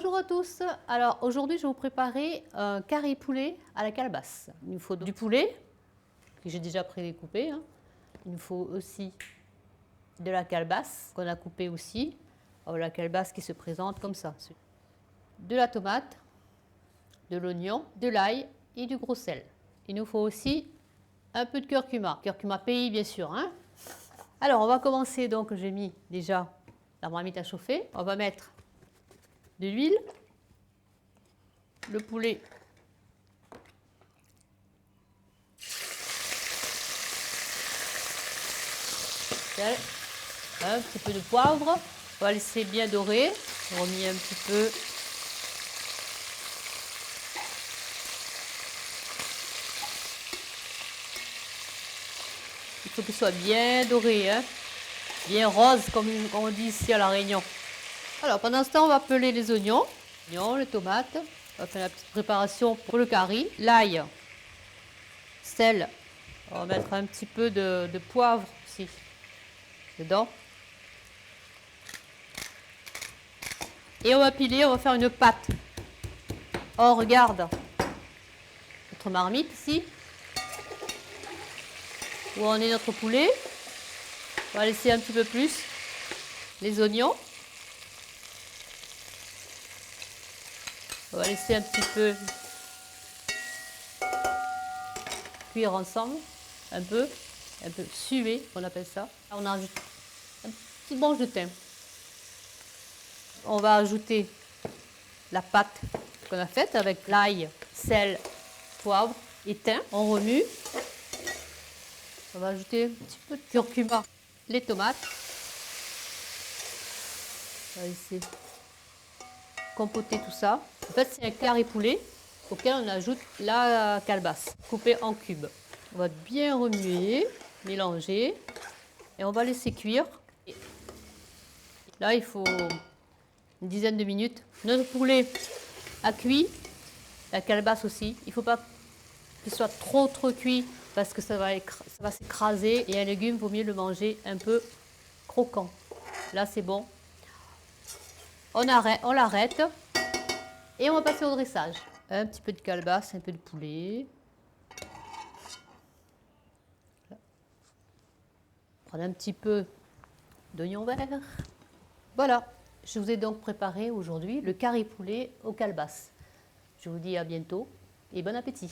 Bonjour à tous. Alors aujourd'hui, je vais vous préparer un curry poulet à la calebasse. Il nous faut du poulet que j'ai déjà prédécoupé. Il nous faut aussi de la calebasse qu'on a coupée aussi. Alors, la calebasse qui se présente comme ça. De la tomate, de l'oignon, de l'ail et du gros sel. Il nous faut aussi un peu de curcuma pays bien sûr. Alors on va commencer, donc j'ai mis déjà la marmite à chauffer. On va mettre de l'huile, le poulet, un petit peu de poivre, on va laisser bien dorer, on remet un petit peu. Il faut qu'il soit bien doré, bien rose comme on dit ici à La Réunion. Alors pendant ce temps, on va peler les oignons, les tomates, on va faire la petite préparation pour le curry, l'ail, sel, on va mettre un petit peu de poivre aussi dedans. Et on va piler, on va faire une pâte. On regarde notre marmite ici, où en est notre poulet. On va laisser un petit peu plus les oignons. On va laisser un petit peu cuire ensemble, un peu suer, on appelle ça. On ajoute un petit branche de thym. On va ajouter la pâte qu'on a faite avec l'ail, sel, poivre et thym. On remue. On va ajouter un petit peu de curcuma, les tomates. On va laisser compoter tout ça. En fait, c'est un curry poulet auquel on ajoute la calebasse coupée en cubes. On va bien remuer, mélanger et on va laisser cuire. Là, il faut une dizaine de minutes. Notre poulet a cuit, la calebasse aussi. Il ne faut pas qu'il soit trop cuit parce que ça va s'écraser. Et un légume, il vaut mieux le manger un peu croquant. Là, c'est bon. On l'arrête et on va passer au dressage. Un petit peu de calebasse, un peu de poulet. Prendre un petit peu d'oignon vert. Voilà, je vous ai donc préparé aujourd'hui le curry poulet aux calebasses. Je vous dis à bientôt et bon appétit.